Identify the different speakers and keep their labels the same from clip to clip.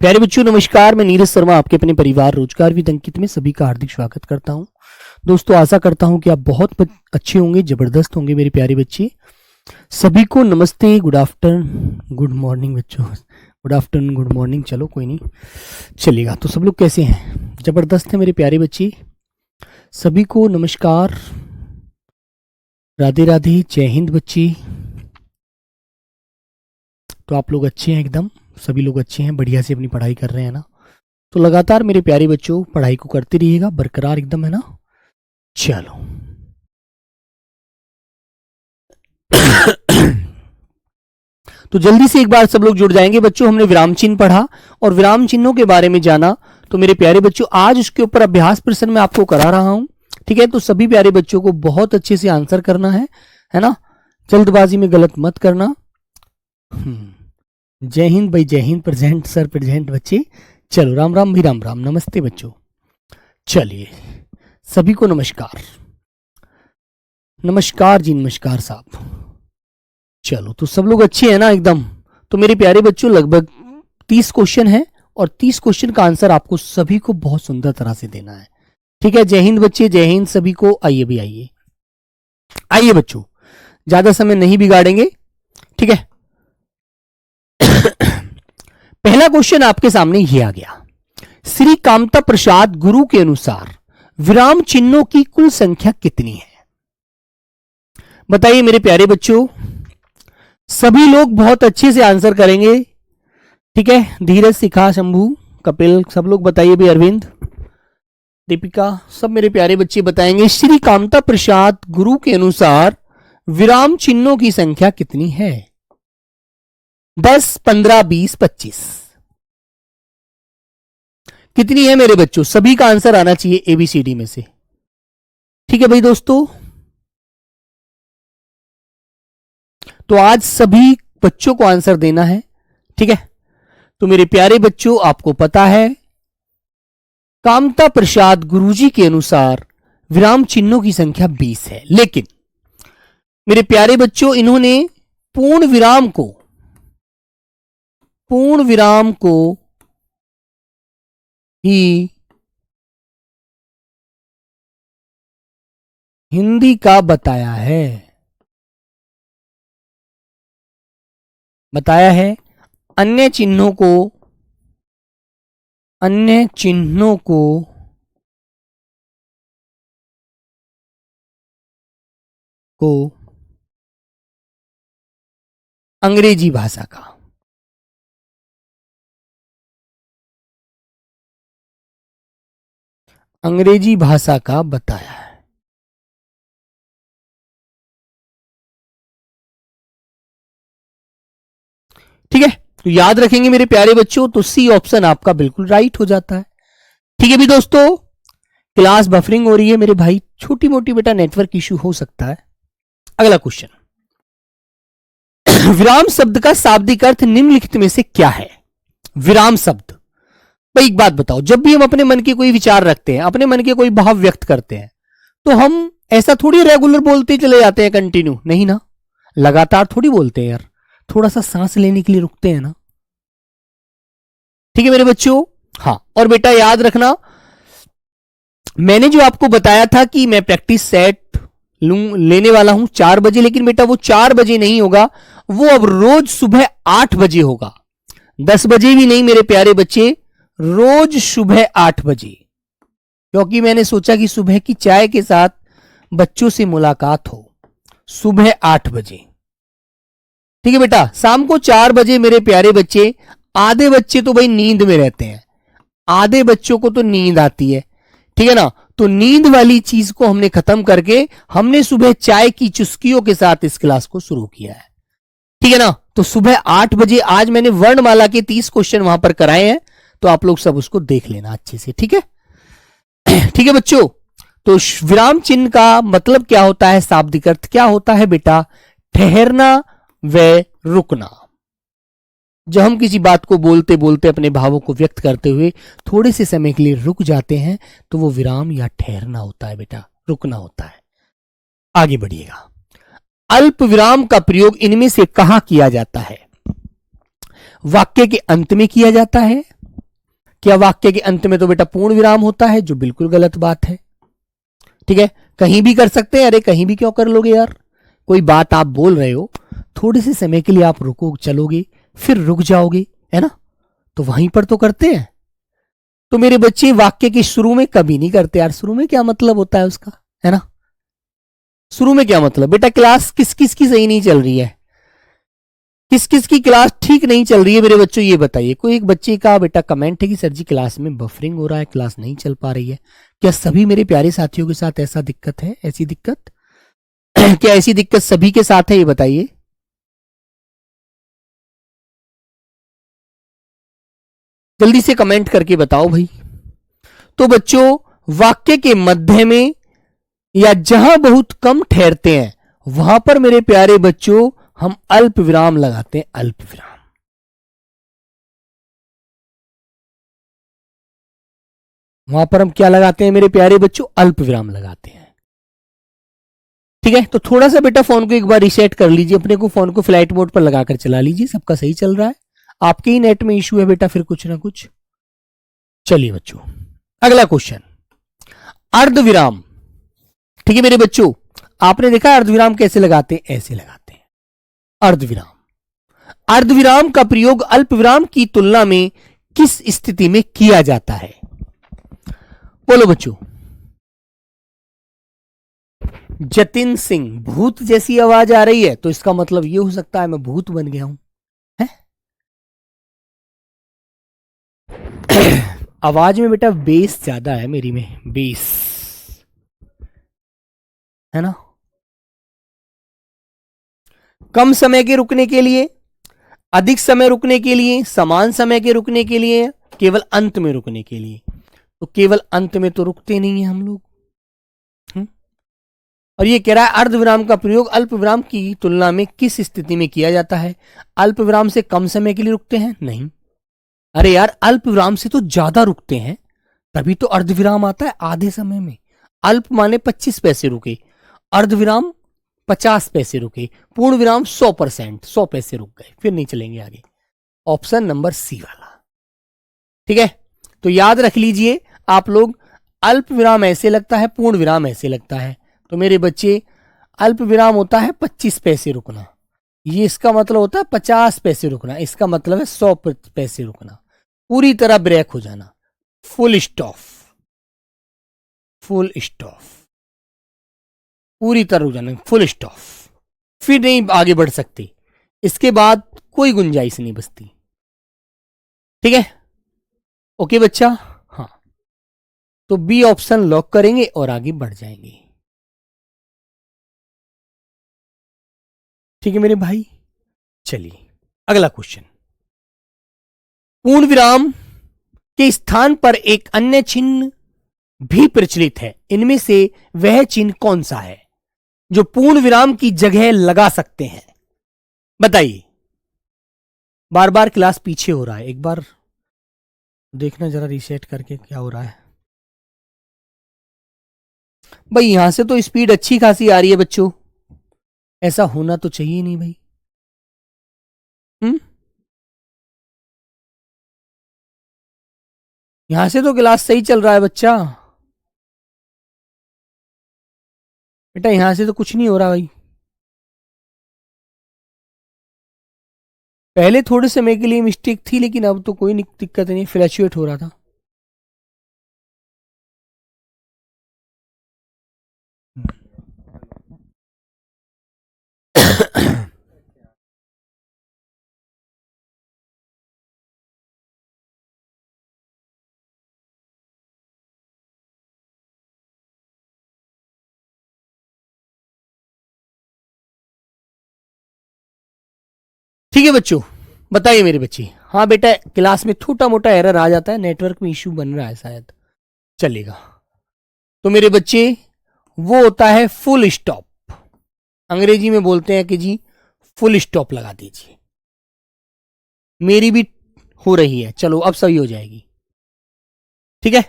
Speaker 1: प्यारे बच्चों नमस्कार, मैं नीरज शर्मा आपके अपने परिवार रोजगार विद अंकित में सभी का हार्दिक स्वागत करता हूं। दोस्तों आशा करता हूं कि आप बहुत अच्छे होंगे, जबरदस्त होंगे मेरे प्यारे बच्चे। सभी को नमस्ते, गुड आफ्टरनून, गुड मॉर्निंग बच्चों, गुड आफ्टरनून, गुड मॉर्निंग, चलो कोई नहीं चलेगा। तो सब लोग कैसे हैं? जबरदस्त है मेरे प्यारे बच्चे। सभी को नमस्कार, राधे राधे, जय हिंद बच्चे। तो आप लोग अच्छे हैं एकदम, सभी लोग अच्छे हैं, बढ़िया से अपनी पढ़ाई कर रहे हैं ना? तो लगातार मेरे प्यारे बच्चों पढ़ाई को करते रहिएगा, बरकरार एकदम, है ना? चलो तो जल्दी से एक बार सब लोग जुड़ जाएंगे बच्चों। हमने विराम चिन्ह पढ़ा और विराम चिन्हों के बारे में जाना। तो मेरे प्यारे बच्चों आज उसके ऊपर अभ्यास प्रश्न मैं आपको करा रहा हूं, ठीक है? तो सभी प्यारे बच्चों को बहुत अच्छे से आंसर करना है ना? जल्दबाजी में गलत मत करना। जय हिंद भाई, जय हिंद, प्रेजेंट सर, प्रेजेंट बच्चे। चलो राम राम भी, राम राम, नमस्ते बच्चों। चलिए सभी को नमस्कार, नमस्कार जी, नमस्कार साहब। चलो तो सब लोग अच्छे हैं ना एकदम? तो मेरे प्यारे बच्चों लगभग 30 क्वेश्चन है और 30 क्वेश्चन का आंसर आपको सभी को बहुत सुंदर तरह से देना है, ठीक है? जय हिंद बच्चे, जय हिंद सभी को। आइए भी, आइए आइए बच्चों, ज्यादा समय नहीं बिगाड़ेंगे, ठीक है? पहला क्वेश्चन आपके सामने ये आ गया। श्री कामता प्रसाद गुरु के अनुसार विराम चिन्हों की कुल संख्या कितनी है? बताइए मेरे प्यारे बच्चों। सभी लोग बहुत अच्छे से आंसर करेंगे, ठीक है? धीरज, शिखा, शंभू, कपिल, सब लोग बताइए भी, अरविंद, दीपिका, सब मेरे प्यारे बच्चे बताएंगे। श्री कामता प्रसाद गुरु के अनुसार विराम चिन्हों की संख्या कितनी है? 10, 15, 20, 25 कितनी है मेरे बच्चों? सभी का आंसर आना चाहिए एबीसीडी में से, ठीक है भाई दोस्तों? तो आज सभी बच्चों को आंसर देना है, ठीक है? तो मेरे प्यारे बच्चों आपको पता है कामता प्रसाद गुरुजी के अनुसार विराम चिन्हों की संख्या 20 है, लेकिन मेरे प्यारे बच्चों इन्होंने पूर्ण विराम को ही हिंदी का बताया है, अन्य चिन्हों को अंग्रेजी भाषा का, बताया है। ठीक है, तो याद रखेंगे मेरे प्यारे बच्चों। तो सी ऑप्शन आपका बिल्कुल राइट हो जाता है, ठीक है भी दोस्तों? क्लास बफरिंग हो रही है मेरे भाई, छोटी मोटी बेटा नेटवर्क इश्यू हो सकता है। अगला क्वेश्चन, विराम शब्द का शाब्दिक अर्थ निम्नलिखित में से क्या है? विराम शब्द, भाई एक बात बताओ, जब भी हम अपने मन के कोई विचार रखते हैं, अपने मन के कोई भाव व्यक्त करते हैं, तो हम ऐसा थोड़ी रेगुलर बोलते चले जाते हैं, कंटिन्यू नहीं ना, लगातार थोड़ी बोलते हैं यार, थोड़ा सा सांस लेने के लिए रुकते हैं ना, ठीक है मेरे बच्चों? हाँ, और बेटा याद रखना, मैंने जो आपको बताया था कि मैं प्रैक्टिस सेट लेने वाला हूं 4 बजे, लेकिन बेटा वो 4 बजे नहीं होगा, वो अब रोज सुबह 8 बजे होगा। 10 बजे भी नहीं मेरे प्यारे बच्चे, रोज सुबह 8 बजे, क्योंकि मैंने सोचा कि सुबह की चाय के साथ बच्चों से मुलाकात हो, सुबह 8 बजे, ठीक है बेटा? शाम को 4 बजे मेरे प्यारे बच्चे, आधे बच्चे तो भाई नींद में रहते हैं, आधे बच्चों को तो नींद आती है, ठीक है ना? तो नींद वाली चीज को हमने खत्म करके हमने सुबह चाय की चुस्कियों के साथ इस क्लास को शुरू किया है, ठीक है ना? तो सुबह 8 बजे आज मैंने वर्णमाला के 30 क्वेश्चन वहां पर कराए हैं, तो आप लोग सब उसको देख लेना अच्छे से, ठीक है? ठीक है बच्चों? तो विराम चिन्ह का मतलब क्या होता है, शाब्दिक अर्थ क्या होता है बेटा? ठहरना व रुकना। जब हम किसी बात को बोलते बोलते अपने भावों को व्यक्त करते हुए थोड़े से समय के लिए रुक जाते हैं, तो वो विराम या ठहरना होता है बेटा, रुकना होता है। आगे बढ़िएगा। अल्प विराम का प्रयोग इनमें से कहां किया जाता है? वाक्य के अंत में किया जाता है, क्या वाक्य के अंत में तो बेटा पूर्ण विराम होता है, जो बिल्कुल गलत बात है। ठीक है, कहीं भी कर सकते हैं। अरे कहीं भी क्यों कर लोगे यार, कोई बात आप बोल रहे हो, थोड़े से समय के लिए आप रुको, चलोगे, फिर रुक जाओगे, है ना, तो वहीं पर तो करते हैं। तो मेरे बच्चे वाक्य के शुरू में कभी नहीं करते यार। शुरू में क्या मतलब होता है उसका, है ना, शुरू में क्या मतलब। बेटा क्लास किस किस की सही नहीं चल रही है, किस किस की क्लास ठीक नहीं चल रही है मेरे बच्चों, ये बताइए। कोई एक बच्चे का बेटा कमेंट है कि सर जी क्लास में बफरिंग हो रहा है, क्लास नहीं चल पा रही है। क्या सभी मेरे प्यारे साथियों के साथ ऐसा दिक्कत है, ऐसी दिक्कत क्या ऐसी दिक्कत सभी के साथ है, ये बताइए। जल्दी से कमेंट करके बताओ भाई। तो बच्चों वाक्य के मध्य में या जहां बहुत कम ठहरते हैं वहां पर मेरे प्यारे बच्चों हम अल्प विराम लगाते हैं, अल्प विराम। वहां पर हम क्या लगाते हैं मेरे प्यारे बच्चों, अल्प विराम लगाते हैं। ठीक है, तो थोड़ा सा बेटा फोन को एक बार रीसेट कर लीजिए, अपने को फोन को फ्लाइट मोड पर लगाकर चला लीजिए, सबका सही चल रहा है। आपके ही नेट में इश्यू है बेटा फिर कुछ ना कुछ। चलिए बच्चों अगला क्वेश्चन, अर्धविराम। ठीक है मेरे बच्चों, आपने देखा अर्धविराम कैसे लगाते हैं, ऐसे लगाते हैं अर्धविराम। अर्धविराम का प्रयोग अल्प विराम की तुलना में किस स्थिति में किया जाता है, बोलो बच्चों। जतिन सिंह, भूत जैसी आवाज आ रही है तो इसका मतलब यह हो सकता है मैं भूत बन गया हूं, है? आवाज में बेटा बेस ज्यादा है मेरी में, बेस, है ना। कम समय के रुकने के लिए, अधिक समय रुकने के लिए, समान समय के रुकने के लिए, केवल अंत में रुकने के लिए। तो केवल अंत में तो रुकते नहीं है हम लोग। और ये कह रहा है अर्धविराम का प्रयोग अल्प विराम की तुलना में किस स्थिति में किया जाता है। अल्प विराम से कम समय के लिए रुकते हैं, नहीं। अरे यार अल्प विराम से तो ज्यादा रुकते हैं, तभी तो अर्धविराम आता है आधे समय में। अल्प माने 25 पैसे रुके, अर्धविराम 50 पैसे रुके, पूर्ण विराम 100%, 100 पैसे रुक गए, फिर नहीं चलेंगे आगे। ऑप्शन नंबर सी वाला। ठीक है, तो याद रख लीजिए आप लोग, अल्प विराम ऐसे लगता है, पूर्ण विराम ऐसे लगता है। तो मेरे बच्चे अल्प विराम होता है 25 पैसे रुकना, ये इसका मतलब होता है 50 पैसे रुकना, इसका मतलब है 100 पैसे रुकना, पूरी तरह ब्रेक हो जाना, फुल स्टॉप, फुल स्टॉप, पूरी तरह रुक जाना, फुल स्टॉप, फिर नहीं आगे बढ़ सकते, इसके बाद कोई गुंजाइश नहीं बचती। ठीक है, ओके बच्चा, हाँ। तो बी ऑप्शन लॉक करेंगे और आगे बढ़ जाएंगे। ठीक है मेरे भाई, चलिए अगला क्वेश्चन। पूर्ण विराम के स्थान पर एक अन्य चिन्ह भी प्रचलित है, इनमें से वह चिन्ह कौन सा है जो पूर्ण विराम की जगह लगा सकते हैं, बताइए। बार बार क्लास पीछे हो रहा है, एक बार देखना जरा रीसेट करके क्या हो रहा है। भाई यहां से तो स्पीड अच्छी खासी आ रही है बच्चों, ऐसा होना तो चाहिए नहीं भाई। यहां से तो क्लास सही चल रहा है बच्चा, बेटा यहां से तो कुछ नहीं हो रहा भाई। पहले थोड़े समय के लिए मिस्टेक थी, लेकिन अब तो कोई दिक्कत नहीं, फ्लैक्चुएट हो रहा था। ठीक है बच्चों, बताइए मेरे बच्चे। हाँ बेटा क्लास में छोटा मोटा एरर आ जाता है, नेटवर्क में इश्यू बन रहा है शायद, चलेगा। तो मेरे बच्चे वो होता है फुल स्टॉप, अंग्रेजी में बोलते हैं कि जी फुल स्टॉप लगा दीजिए। मेरी भी हो रही है, चलो अब सही हो जाएगी। ठीक है,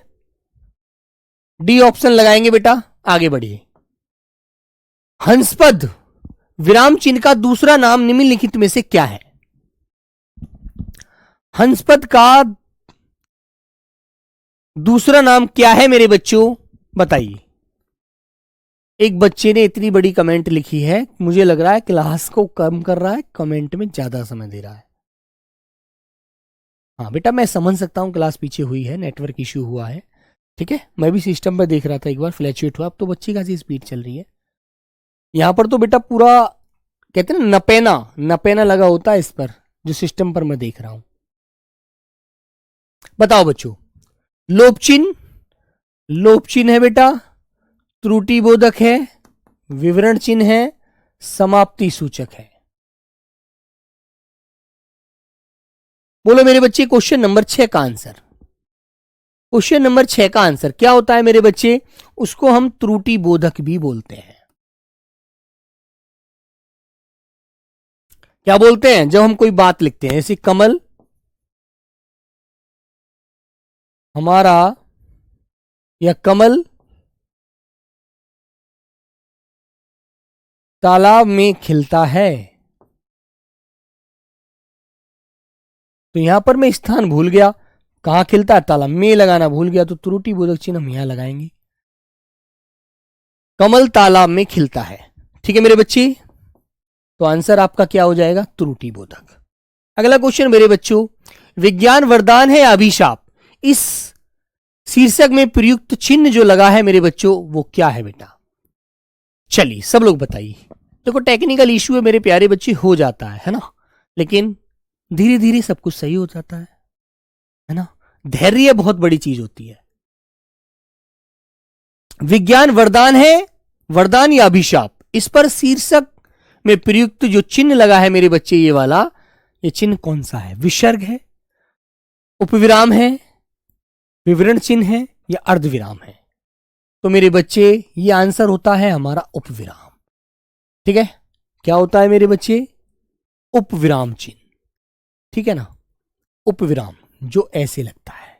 Speaker 1: डी ऑप्शन लगाएंगे बेटा, आगे बढ़िए। हंसपद विराम चिन्ह का दूसरा नाम निम्नलिखित में से क्या है। हंसपद का दूसरा नाम क्या है मेरे बच्चों, बताइए। एक बच्चे ने इतनी बड़ी कमेंट लिखी है, मुझे लग रहा है क्लास को कम कर रहा है, कमेंट में ज्यादा समय दे रहा है। हाँ बेटा, मैं समझ सकता हूँ क्लास पीछे हुई है, नेटवर्क इश्यू हुआ है, ठीक है। मैं भी सिस्टम पर देख रहा था, एक बार फ्लैक्चुएट हुआ, अब तो बच्ची खासी स्पीड चल रही है। यहां पर तो बेटा पूरा कहते हैं ना, नपेना नपेना लगा होता है इस पर, जो सिस्टम पर मैं देख रहा हूं। बताओ बच्चों, लोप चिन्ह, लोप चिन्ह है बेटा, त्रुटि बोधक है, विवरण चिन्ह है, समाप्ति सूचक है। बोलो मेरे बच्चे, क्वेश्चन नंबर 6 का आंसर। क्वेश्चन नंबर 6 का आंसर क्या होता है मेरे बच्चे, उसको हम त्रुटि बोधक भी बोलते हैं। क्या बोलते हैं, जब हम कोई बात लिखते हैं, जैसे कमल हमारा या कमल तालाब में खिलता है, तो यहां पर मैं स्थान भूल गया, कहां खिलता है, तालाब में लगाना भूल गया, तो त्रुटि बोधक चिन्ह हम यहां लगाएंगे। कमल तालाब में खिलता है, ठीक है मेरे बच्चे, तो आंसर आपका क्या हो जाएगा, त्रुटि बोधक। अगला क्वेश्चन मेरे बच्चों, विज्ञान वरदान है या अभिशाप, इस शीर्षक में प्रयुक्त चिन्ह जो लगा है मेरे बच्चों, वो क्या है बेटा। चलिए सब लोग बताइए। देखो टेक्निकल इश्यू है मेरे प्यारे बच्चे, हो जाता है ना, लेकिन धीरे धीरे सब कुछ सही हो जाता है ना। धैर्य बहुत बड़ी चीज होती है। विज्ञान वरदान है, वरदान या अभिशाप, इस पर शीर्षक में प्रयुक्त जो चिन्ह लगा है मेरे बच्चे, ये वाला, ये चिन्ह कौन सा है, विसर्ग है, उपविराम है, विवरण चिन्ह है, या अर्धविराम है। तो मेरे बच्चे ये आंसर होता है हमारा उपविराम, ठीक है। क्या होता है मेरे बच्चे, उपविराम चिन्ह, ठीक है ना, उपविराम जो ऐसे लगता है।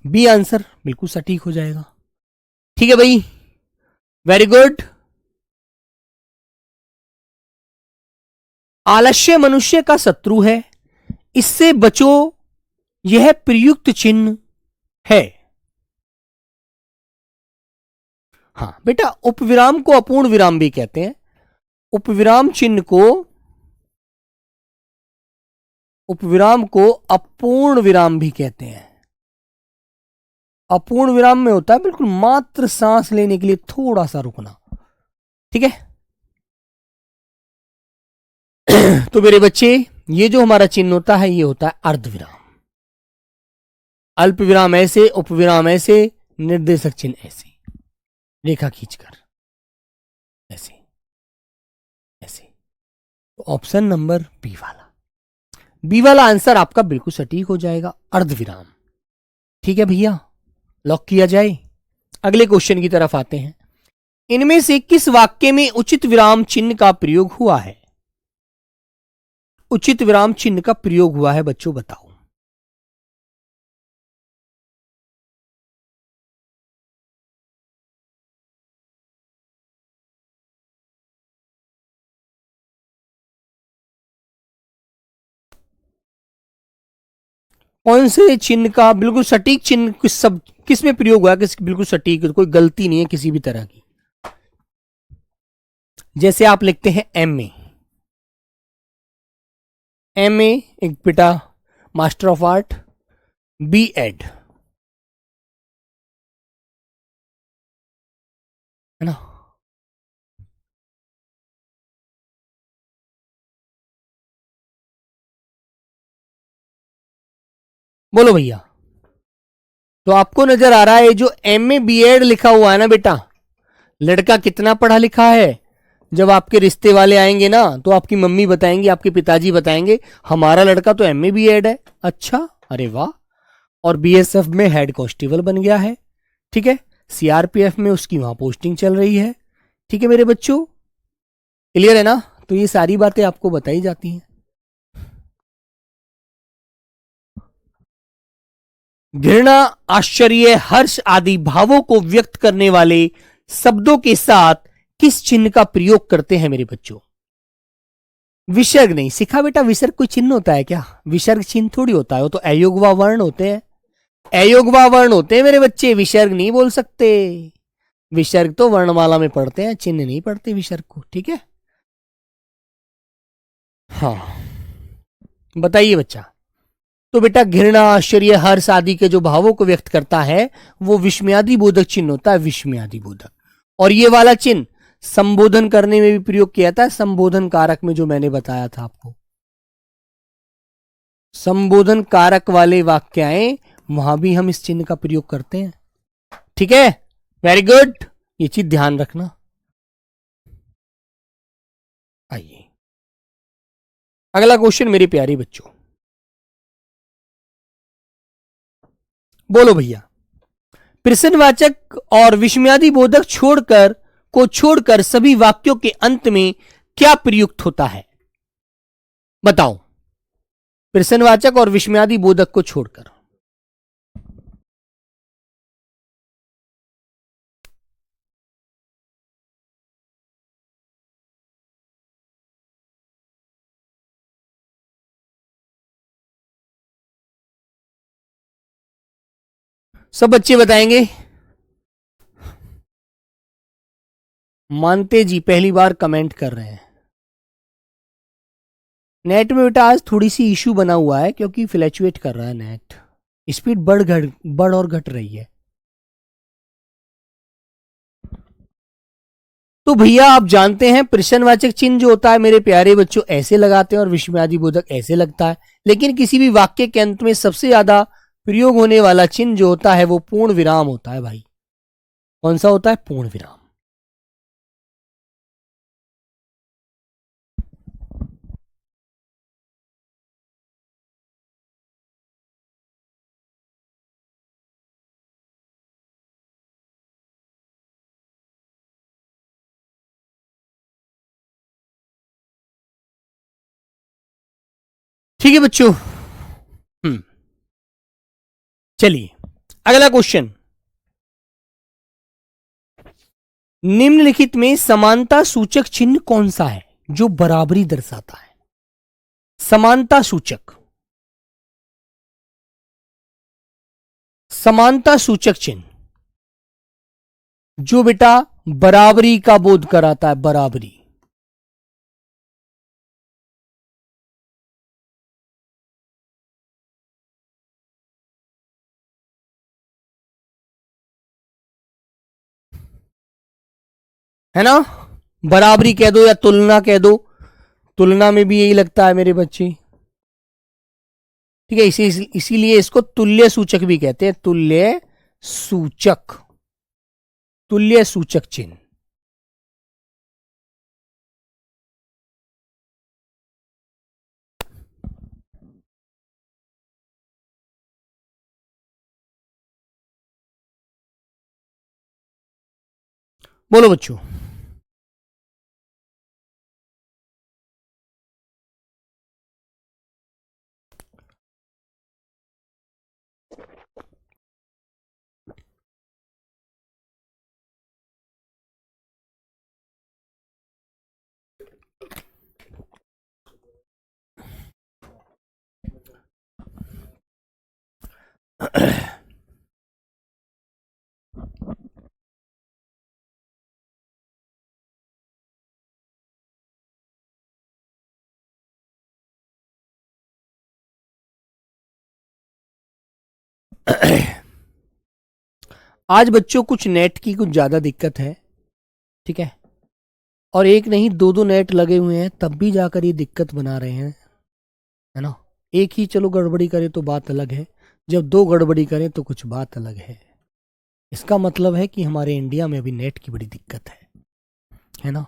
Speaker 1: बी आंसर बिल्कुल सटीक हो जाएगा, ठीक है भाई, वेरी गुड। आलस्य मनुष्य का शत्रु है, इससे बचो, यह प्रयुक्त चिन्ह है। हां बेटा, उपविराम को अपूर्ण विराम भी कहते हैं, उपविराम चिन्ह को, उपविराम को अपूर्ण विराम भी कहते हैं। अपूर्ण विराम में होता है बिल्कुल मात्र सांस लेने के लिए थोड़ा सा रुकना, ठीक है। तो मेरे बच्चे, ये जो हमारा चिन्ह होता है, ये होता है अर्धविराम। अल्प विराम ऐसे, उपविराम ऐसे, निर्देशक चिन्ह ऐसे, रेखा खींचकर ऐसे ऐसे। तो ऑप्शन नंबर बी वाला, बी वाला आंसर आपका बिल्कुल सटीक हो जाएगा, अर्धविराम, ठीक है भैया, लॉक किया जाए। अगले क्वेश्चन की तरफ आते हैं। इनमें से किस वाक्य में उचित विराम चिन्ह का प्रयोग हुआ है, उचित विराम चिन्ह का प्रयोग हुआ है बच्चों, बताओ। कौन से चिन्ह का बिल्कुल सटीक चिन्ह, किस में प्रयोग हुआ, किस बिल्कुल सटीक, कोई गलती नहीं है किसी भी तरह की। जैसे आप लिखते हैं एम ए, एम ए एक बेटा master of art, B Ed, है ना। बोलो भैया, तो आपको नजर आ रहा है जो एम ए बी एड लिखा हुआ है ना बेटा, लड़का कितना पढ़ा लिखा है। जब आपके रिश्ते वाले आएंगे ना, तो आपकी मम्मी बताएंगी, आपके पिताजी बताएंगे, हमारा लड़का तो एम ए बी एड है। अच्छा, अरे वाह, और बीएसएफ में हेड कांस्टेबल बन गया है, ठीक है, सीआरपीएफ में उसकी वहां पोस्टिंग चल रही है, ठीक है मेरे बच्चों, क्लियर है ना। तो ये सारी बातें आपको बताई जाती हैं। घृणा, आश्चर्य, हर्ष आदि भावों को व्यक्त करने वाले शब्दों के साथ किस चिन्ह का प्रयोग करते हैं मेरे बच्चों। विसर्ग नहीं सीखा बेटा। विसर्ग कोई चिन्ह होता है क्या? विसर्ग चिन्ह थोड़ी होता है, वो तो अयोगवा वर्ण होते हैं। अयोगवा वर्ण होते हैं मेरे बच्चे, विसर्ग नहीं बोल सकते। विसर्ग तो वर्णमाला में पढ़ते हैं, चिन्ह नहीं पढ़ते विसर्ग को, ठीक है। हाँ बताइए बच्चा। तो बेटा घृणा, आश्चर्य, हर्ष आदि के जो भावों को व्यक्त करता है वो विस्मयादि बोधक चिन्ह होता है, विस्मयादि बोधक। और ये वाला चिन्ह संबोधन करने में भी प्रयोग किया था, संबोधन कारक में जो मैंने बताया था आपको। संबोधन कारक वाले वाक्य आए वहां भी हम इस चिन्ह का प्रयोग करते हैं, ठीक है। वेरी गुड, ये चीज ध्यान रखना। आइए अगला क्वेश्चन मेरे प्यारे बच्चों, बोलो भैया। प्रश्नवाचक और विस्मयादि बोधक छोड़कर सभी वाक्यों के अंत में क्या प्रयुक्त होता है? बताओ। प्रश्नवाचक और विस्मयादि बोधक को छोड़कर। सब बच्चे बताएंगे? मानते जी पहली बार कमेंट कर रहे हैं। नेट में बेटा आज थोड़ी सी इशू बना हुआ है क्योंकि फ्लैक्चुएट कर रहा है नेट, स्पीड बढ़ और घट रही है। तो भैया आप जानते हैं प्रश्नवाचक चिन्ह जो होता है मेरे प्यारे बच्चों ऐसे लगाते हैं और विस्मयादि बोधक ऐसे लगता है, लेकिन किसी भी वाक्य के अंत में सबसे ज्यादा प्रयोग होने वाला चिन्ह जो होता है वो पूर्ण विराम होता है भाई। कौन सा होता है? पूर्ण विराम। ठीक है बच्चों। चलिए अगला क्वेश्चन। निम्नलिखित में समानता सूचक चिन्ह कौन सा है जो बराबरी दर्शाता है? समानता सूचक, समानता सूचक चिन्ह जो बेटा बराबरी का बोध कराता है, बराबरी। है ना? बराबरी कह दो या तुलना कह दो, तुलना में भी यही लगता है मेरे बच्चे, ठीक है। इसीलिए इसको तुल्य सूचक भी कहते हैं, तुल्य सूचक, तुल्य सूचक चिन्ह। बोलो बच्चों। आज बच्चों कुछ नेट की कुछ ज्यादा दिक्कत है, ठीक है। और एक नहीं दो दो नेट लगे हुए हैं तब भी जाकर ये दिक्कत बना रहे हैं, है ना। एक ही चलो गड़बड़ी करे तो बात अलग है, जब दो गड़बड़ी करें तो कुछ बात अलग है। इसका मतलब है कि हमारे इंडिया में अभी नेट की बड़ी दिक्कत है ना।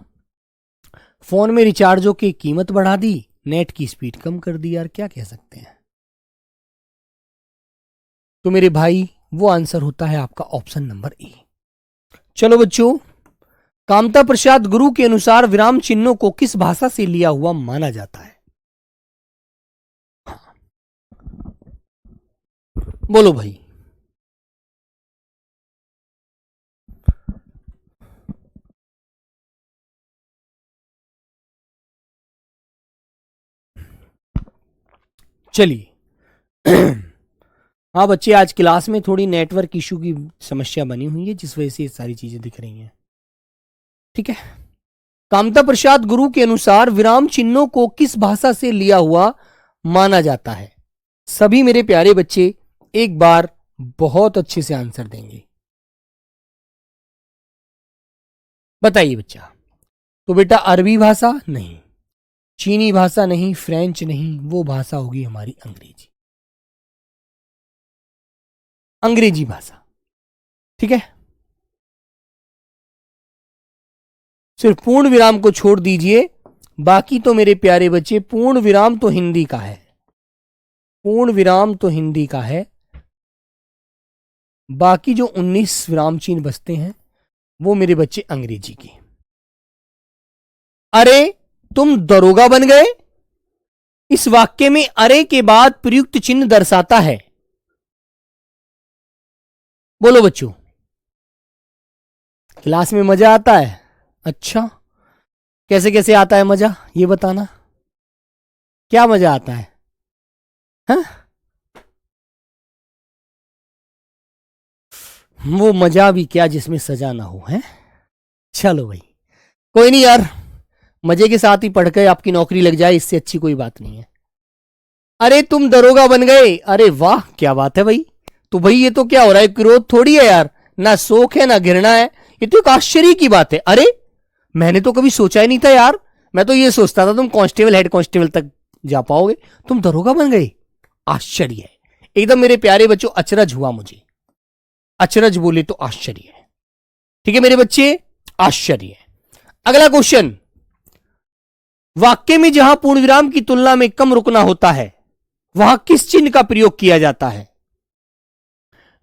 Speaker 1: फोन में रिचार्जों की कीमत बढ़ा दी, नेट की स्पीड कम कर दी, यार क्या कह सकते हैं। तो मेरे भाई वो आंसर होता है आपका ऑप्शन नंबर ए। चलो बच्चों, कामता प्रसाद गुरु के अनुसार विराम चिन्हों को किस भाषा से लिया हुआ माना जाता है? बोलो भाई। चलिए हाँ बच्चे, आज क्लास में थोड़ी नेटवर्क इशू की समस्या बनी हुई है, जिस वजह से ये सारी चीजें दिख रही हैं। ठीक है, कामता प्रसाद गुरु के अनुसार विराम चिन्हों को किस भाषा से लिया हुआ माना जाता है? सभी मेरे प्यारे बच्चे एक बार बहुत अच्छे से आंसर देंगे। बताइए बच्चा। तो बेटा अरबी भाषा नहीं, चीनी भाषा नहीं, फ्रेंच नहीं, वो भाषा होगी हमारी अंग्रेजी, अंग्रेजी भाषा। ठीक है, सिर्फ पूर्ण विराम को छोड़ दीजिए, बाकी तो मेरे प्यारे बच्चे पूर्ण विराम तो हिंदी का है, पूर्ण विराम तो हिंदी का है। बाकी जो 19 विराम चिन्ह बचते हैं वो मेरे बच्चे अंग्रेजी के। अरे तुम दरोगा बन गए, इस वाक्य में अरे के बाद प्रयुक्त चिन्ह दर्शाता है। बोलो बच्चों, क्लास में मजा आता है? अच्छा, कैसे कैसे आता है मजा, ये बताना। क्या मजा आता है? हाँ? वो मजा भी क्या जिसमें सजा ना हो, है? चलो भाई, कोई नहीं यार, मजे के साथ ही पढ़ के आपकी नौकरी लग जाए, इससे अच्छी कोई बात नहीं है। अरे तुम दरोगा बन गए, अरे वाह क्या बात है भाई। तो भाई ये तो क्या हो रहा है, क्रोध थोड़ी है यार, ना शोक है ना घृणा है, ये तो एक आश्चर्य की बात है। अरे मैंने तो कभी सोचा ही नहीं था यार, मैं तो ये सोचता था तुम कांस्टेबल हेड कांस्टेबल तक जा पाओगे, तुम दरोगा बन गए, आश्चर्य है एकदम। मेरे प्यारे बच्चों अचरज हुआ मुझे, अचरज बोले तो आश्चर्य है। ठीक है मेरे बच्चे, आश्चर्य है। अगला क्वेश्चन, वाक्य में जहां पूर्ण विराम की तुलना में कम रुकना होता है वहां किस चिन्ह का प्रयोग किया जाता है?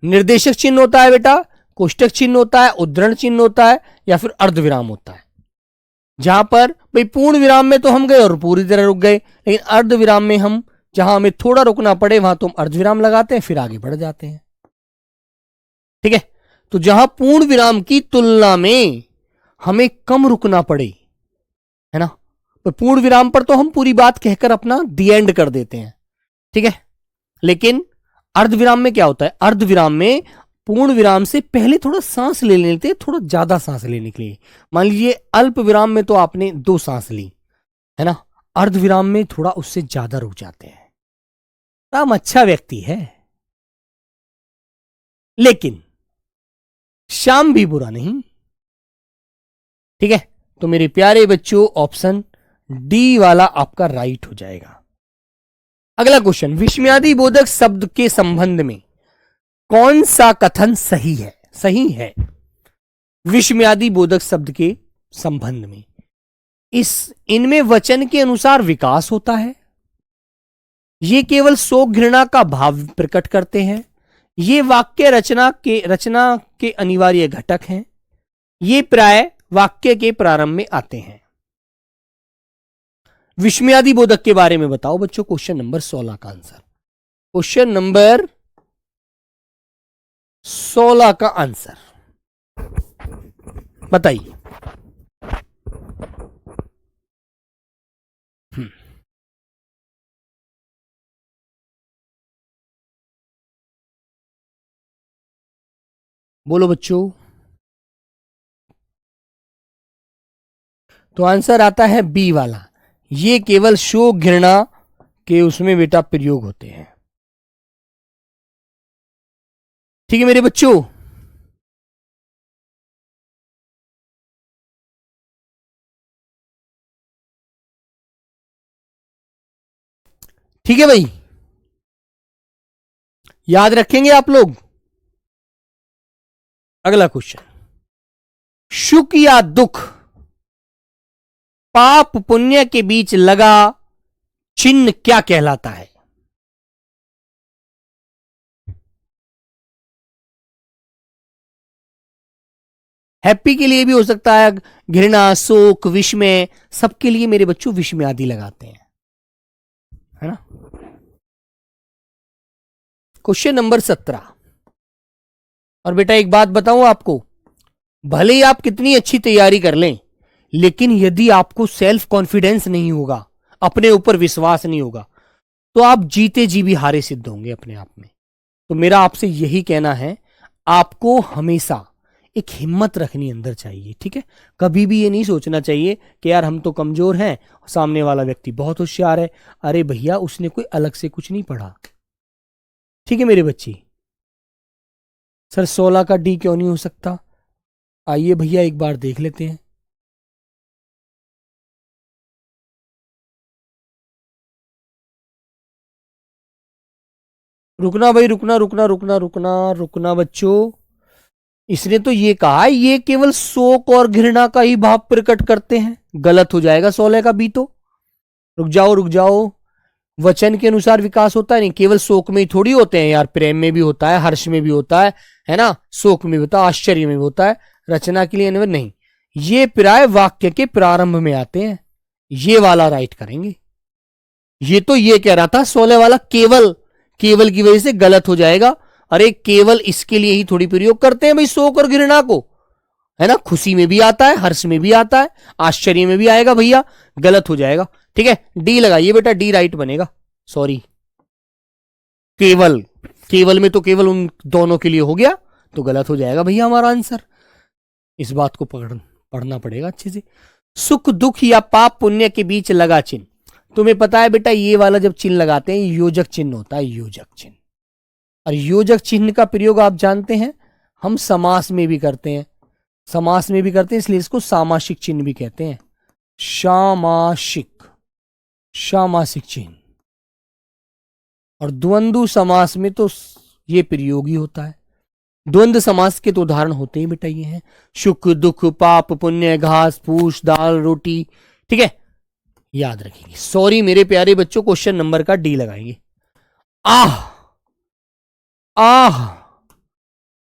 Speaker 1: निर्देशक चिन्ह होता है बेटा, कोष्टक चिन्ह होता है, उद्धरण चिन्ह होता है, या फिर अर्धविराम होता है? जहां पर भाई पूर्ण विराम में तो हम गए और पूरी तरह रुक गए, लेकिन अर्धविराम में हम जहां हमें थोड़ा रुकना पड़े वहां तो हम अर्धविराम लगाते हैं, फिर आगे बढ़ जाते हैं। ठीक है, तो जहां पूर्ण विराम की तुलना में हमें कम रुकना पड़े, है ना, तो पूर्ण विराम पर तो हम पूरी बात कहकर अपना दी एंड कर देते हैं। ठीक है, लेकिन अर्धविराम में क्या होता है? अर्धविराम में पूर्ण विराम से पहले थोड़ा सांस ले लेते हैं, थोड़ा ज्यादा सांस लेने के लिए। मान लीजिए अल्प विराम में तो आपने 2 सांस ली, है ना, अर्धविराम में थोड़ा उससे ज्यादा रुक जाते हैं। राम अच्छा व्यक्ति है, लेकिन श्याम भी बुरा नहीं। ठीक है, तो मेरे प्यारे बच्चों ऑप्शन डी वाला आपका राइट हो जाएगा। अगला क्वेश्चन, विस्मयादि बोधक शब्द के संबंध में कौन सा कथन सही है? सही है, विस्मयादि बोधक शब्द के संबंध में इनमें वचन के अनुसार विकास होता है, ये केवल शोक घृणा का भाव प्रकट करते हैं, ये वाक्य रचना के अनिवार्य घटक हैं, ये प्राय वाक्य के प्रारंभ में आते हैं। विस्मयादि बोधक के बारे में बताओ बच्चों, क्वेश्चन नंबर 16 का आंसर। क्वेश्चन नंबर 16 का आंसर बताइए। बोलो बच्चों। तो आंसर आता है बी वाला, ये केवल शोक घृणा के उसमें बेटा प्रयोग होते हैं। ठीक है मेरे बच्चों, ठीक है भाई, याद रखेंगे आप लोग। अगला क्वेश्चन, सुख या दुख, पाप पुण्य के बीच लगा चिन्ह क्या कहलाता है? हैप्पी के लिए भी हो सकता है, घृणा, शोक, विस्मय, सबके लिए मेरे बच्चों विस्मय आदि लगाते हैं, है ना। क्वेश्चन नंबर 17, और बेटा एक बात बताऊं आपको, भले ही आप कितनी अच्छी तैयारी कर लें, लेकिन यदि आपको सेल्फ कॉन्फिडेंस नहीं होगा, अपने ऊपर विश्वास नहीं होगा, तो आप जीते जी भी हारे सिद्ध होंगे अपने आप में। तो मेरा आपसे यही कहना है, आपको हमेशा एक हिम्मत रखनी अंदर चाहिए, ठीक है। कभी भी ये नहीं सोचना चाहिए कि यार हम तो कमजोर हैं, सामने वाला व्यक्ति बहुत होशियार है। अरे भैया, उसने कोई अलग से कुछ नहीं पढ़ा, ठीक है मेरे बच्चे। सर 16 का डी क्यों नहीं हो सकता? आइए भैया एक बार देख लेते हैं। रुकना भाई, रुकना रुकना रुकना रुकना रुकना बच्चों। इसने तो ये कहा ये केवल शोक और घृणा का ही भाव प्रकट करते हैं, गलत हो जाएगा 16 का बी तो। रुक जाओ रुक जाओ, वचन के अनुसार विकास होता है नहीं, केवल शोक में ही थोड़ी होते हैं यार, प्रेम में भी होता है, हर्ष में भी होता है ना, शोक में भी होता है, आश्चर्य में भी होता है, रचना के लिए नहीं। ये प्राय वाक्य के प्रारंभ में आते हैं, ये वाला राइट करेंगे। ये तो ये कह रहा था 16 वाला केवल, केवल की वजह से गलत हो जाएगा। अरे केवल इसके लिए ही थोड़ी प्रयोग करते हैं भाई शोक और घृणा को, है ना, खुशी में भी आता है, हर्ष में भी आता है, आश्चर्य में भी आएगा भैया, गलत हो जाएगा। ठीक है, डी लगाइए बेटा, डी राइट बनेगा। सॉरी, केवल, केवल में तो केवल उन दोनों के लिए हो गया, तो गलत हो जाएगा भैया हमारा आंसर। इस बात को पढ़ना पड़ेगा अच्छे से। सुख दुख या पाप पुण्य के बीच लगा चिन्ह, तुम्हें पता है बेटा ये वाला जब चिन्ह लगाते हैं योजक चिन्ह होता है, योजक चिन्ह। और योजक चिन्ह का प्रयोग आप जानते हैं हम समास में भी करते हैं, समास में भी करते हैं, इसलिए इसको सामासिक चिन्ह भी कहते हैं, सामासिक, सामासिक चिन्ह। और द्वंद्व समास में तो ये प्रयोगी होता है। द्वंद्व समास के तो उदाहरण होते ही बेटा ये हैं, सुख दुख पाप पुण्य घास फूस दाल रोटी। ठीक है, याद रखेंगे। सॉरी मेरे प्यारे बच्चों, क्वेश्चन नंबर का डी लगाएंगे। आह आह,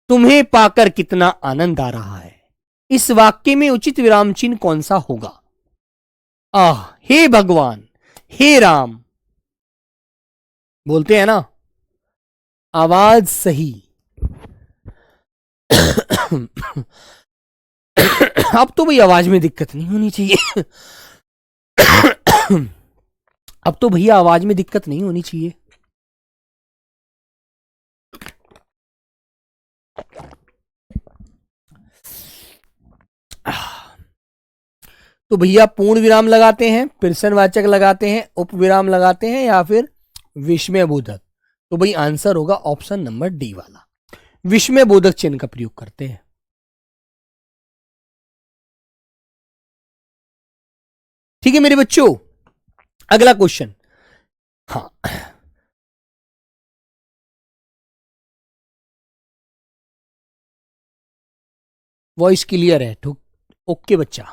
Speaker 1: तुम्हें पाकर कितना आनंद आ रहा है, इस वाक्य में उचित विराम चिन्ह कौन सा होगा? आह, हे भगवान, हे राम, बोलते हैं ना, आवाज सही। अब तो भाई आवाज में दिक्कत नहीं होनी चाहिए। अब तो भैया आवाज में दिक्कत नहीं होनी चाहिए। तो भैया पूर्ण विराम लगाते हैं, प्रश्नवाचक लगाते हैं, उपविराम लगाते हैं, या फिर विस्मय बोधक? तो भाई आंसर होगा ऑप्शन नंबर डी वाला, विस्मय बोधक चिन्ह का प्रयोग करते हैं। ठीक है मेरे बच्चों, अगला क्वेश्चन। हाँ, वॉइस क्लियर है? ओके बच्चा,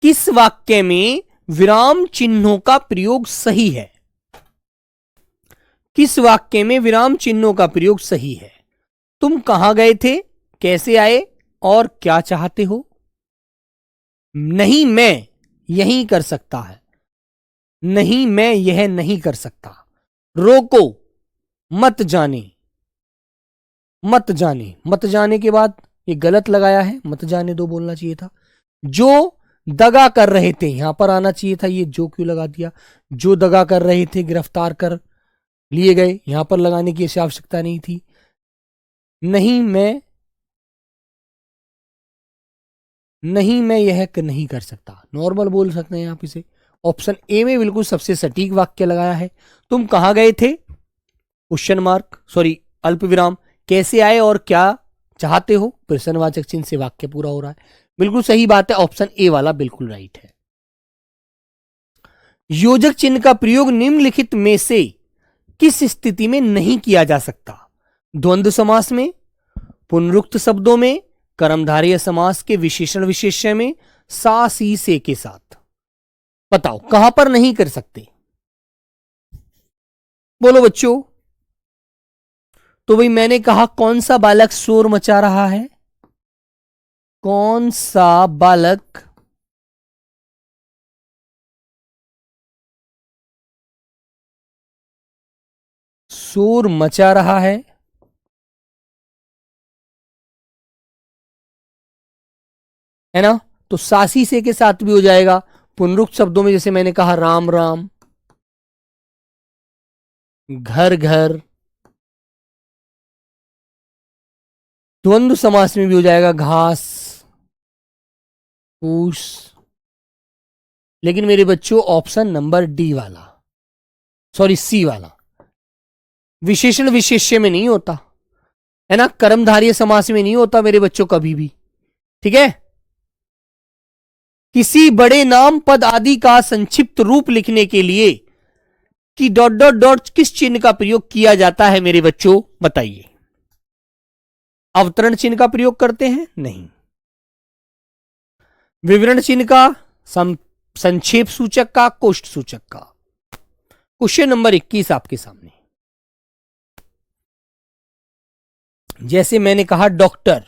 Speaker 1: किस वाक्य में विराम चिन्हों का प्रयोग सही है? किस वाक्य में विराम चिन्हों का प्रयोग सही है? तुम कहां गए थे, कैसे आए और क्या चाहते हो? नहीं मैं यही कर सकता है, नहीं मैं यह नहीं कर सकता, रोको, मत जाने, मत जाने, मत जाने के बाद ये गलत लगाया है, मत जाने दो बोलना चाहिए था। जो दगा कर रहे थे यहां पर आना चाहिए था, ये जो क्यों लगा दिया? जो दगा कर रहे थे गिरफ्तार कर लिए गए, यहां पर लगाने की ऐसी आवश्यकता नहीं थी। नहीं मैं, नहीं मैं यह नहीं कर सकता, नॉर्मल बोल सकते हैं आप इसे। ऑप्शन ए में बिल्कुल सबसे सटीक वाक्य लगाया है। तुम कहां गए थे, क्वेश्चन मार्क, सॉरी अल्प विराम, कैसे आए और क्या चाहते हो, प्रश्नवाचक चिन्ह से वाक्य पूरा हो रहा है। बिल्कुल सही बात है, ऑप्शन ए वाला बिल्कुल राइट है। योजक चिन्ह का प्रयोग निम्नलिखित में से किस स्थिति में नहीं किया जा सकता? द्वंद्व समास में, पुनरुक्त शब्दों में, कर्मधारय समास के विशेषण विशेष्य में, सा सी से के साथ। बताओ कहां पर नहीं कर सकते? बोलो बच्चों। तो भाई मैंने कहा कौन सा बालक शोर मचा रहा है, कौन सा बालक शोर मचा रहा है ना? तो सासी से के साथ भी हो जाएगा। पुनरुक्त शब्दों में जैसे मैंने कहा राम राम, घर घर, द्वंद्व समास में भी हो जाएगा घास फूस। लेकिन मेरे बच्चों ऑप्शन नंबर डी वाला, सॉरी सी वाला, विशेषण विशेष्य में नहीं होता है ना, कर्मधारय समास में नहीं होता मेरे बच्चों कभी भी। ठीक है, किसी बड़े नाम पद आदि का संक्षिप्त रूप लिखने के लिए कि डॉट डॉट डॉट किस चिन्ह का प्रयोग किया जाता है मेरे बच्चों बताइए। अवतरण चिन्ह का प्रयोग करते हैं? नहीं। विवरण चिन्ह का, संक्षेप सूचक का, कोष्ठ सूचक का। क्वेश्चन नंबर 21 आपके सामने। जैसे मैंने कहा डॉक्टर,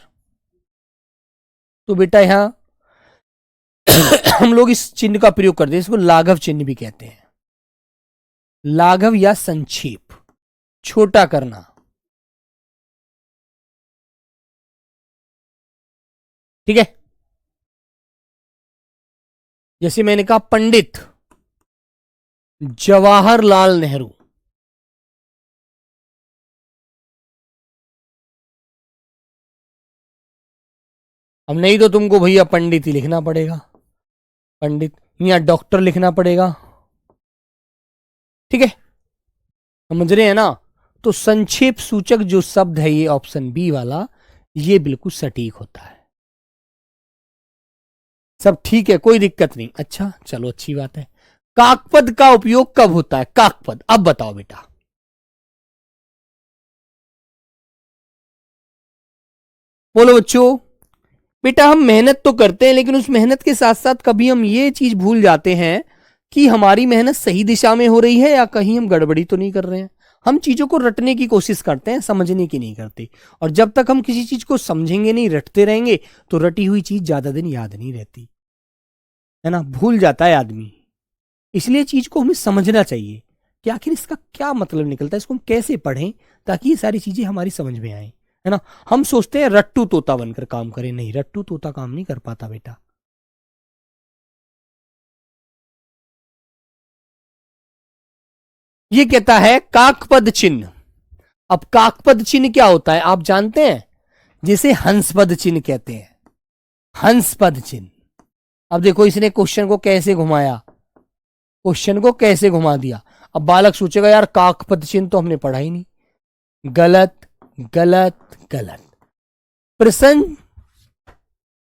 Speaker 1: तो बेटा यहां हम लोग इस चिन्ह का प्रयोग करते हैं, इसको लाघव चिन्ह भी कहते हैं। लाघव या संक्षेप, छोटा करना। ठीक है, जैसे मैंने कहा पंडित जवाहरलाल नेहरू, अब नहीं तो तुमको भैया पंडित ही लिखना पड़ेगा, पंडित या डॉक्टर लिखना पड़ेगा। ठीक है, समझ रहे हैं ना। तो संक्षेप सूचक जो शब्द है ये ऑप्शन बी वाला, ये बिल्कुल सटीक होता है। सब ठीक है, कोई दिक्कत नहीं। अच्छा चलो, अच्छी बात है। काकपद का उपयोग कब होता है? काकपद, अब बताओ बेटा। बोलो बच्चों। बेटा हम मेहनत तो करते हैं, लेकिन उस मेहनत के साथ साथ कभी हम ये चीज भूल जाते हैं कि हमारी मेहनत सही दिशा में हो रही है या कहीं हम गड़बड़ी तो नहीं कर रहे हैं। हम चीजों को रटने की कोशिश करते हैं, समझने की नहीं करते। और जब तक हम किसी चीज को समझेंगे नहीं, रटते रहेंगे, तो रटी हुई चीज ज्यादा दिन याद नहीं रहती है ना, भूल जाता है आदमी। इसलिए चीज को हमें समझना चाहिए कि आखिर इसका क्या मतलब निकलता है, इसको हम कैसे पढ़ें ताकि ये सारी चीजें हमारी समझ में आए, है ना। हम सोचते हैं रट्टू तोता बनकर काम करें, नहीं, रट्टू तोता काम नहीं कर पाता बेटा। ये कहता है काकपद चिन्ह। अब काकपद चिन्ह क्या होता है आप जानते हैं? जिसे हंसपद चिन्ह कहते हैं, हंसपद चिन्ह। अब देखो इसने क्वेश्चन को कैसे घुमाया, क्वेश्चन को कैसे घुमा दिया। अब बालक सोचेगा यार काकपद चिन्ह तो हमने पढ़ा ही नहीं। गलत गलत गलत। प्रश्न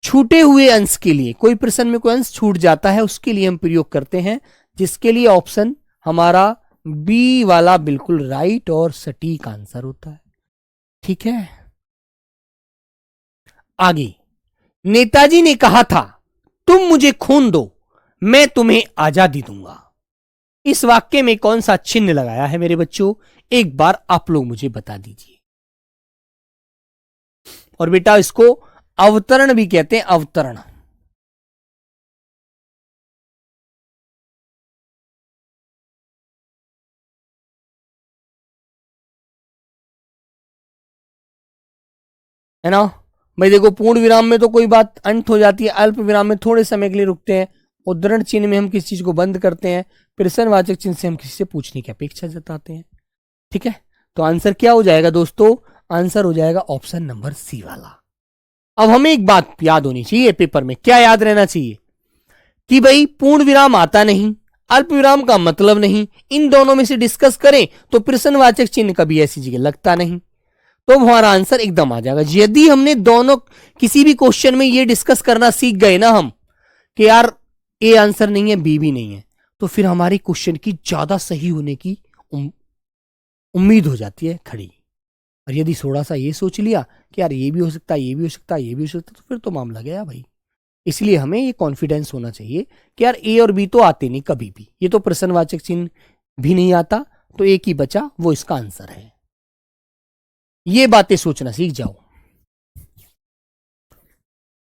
Speaker 1: छूटे हुए अंश के लिए, कोई प्रश्न में कोई अंश छूट जाता है, उसके लिए हम प्रयोग करते हैं, जिसके लिए ऑप्शन हमारा बी वाला बिल्कुल राइट और सटीक आंसर होता है। ठीक है, आगे। नेताजी ने कहा था तुम मुझे खून दो, मैं तुम्हें आजादी दूंगा। इस वाक्य में कौन सा चिन्ह लगाया है मेरे बच्चों? एक बार आप लोग मुझे बता दीजिए। और बेटा इसको अवतरण भी कहते हैं, अवतरण। है ना भाई। देखो पूर्ण विराम में तो कोई बात अंत हो जाती है, अल्प विराम में थोड़े समय के लिए रुकते हैं, उद्धरण चिन्ह में हम किसी चीज को बंद करते हैं, प्रश्नवाचक चिन्ह से हम किसी से पूछने की अपेक्षा जताते हैं। ठीक है, तो आंसर क्या हो जाएगा दोस्तों? आंसर हो जाएगा ऑप्शन नंबर सी वाला। अब हमें एक बात याद होनी चाहिए पेपर में, क्या याद रहना चाहिए कि भाई पूर्ण विराम आता नहीं, अल्प विराम का मतलब नहीं, इन दोनों में से डिस्कस करें तो प्रश्नवाचक चिन्ह कभी ऐसी जगह लगता नहीं, तो हमारा आंसर एकदम आ जाएगा। यदि हमने दोनों किसी भी क्वेश्चन में ये डिस्कस करना सीख गए ना हम कि यार ए आंसर नहीं है बी भी नहीं है, तो फिर हमारी क्वेश्चन की ज्यादा सही होने की उम्मीद हो जाती है खड़ी। और यदि थोड़ा सा ये सोच लिया कि यार ये भी हो सकता है, ये भी हो सकता है, ये भी हो सकता है, तो फिर तो मामला गया भाई। इसलिए हमें ये कॉन्फिडेंस होना चाहिए कि यार ए और बी तो आते नहीं कभी भी, ये तो प्रश्नवाचक चिन्ह भी नहीं आता, तो एक ही बचा, वो इसका आंसर है। ये बातें सोचना सीख जाओ।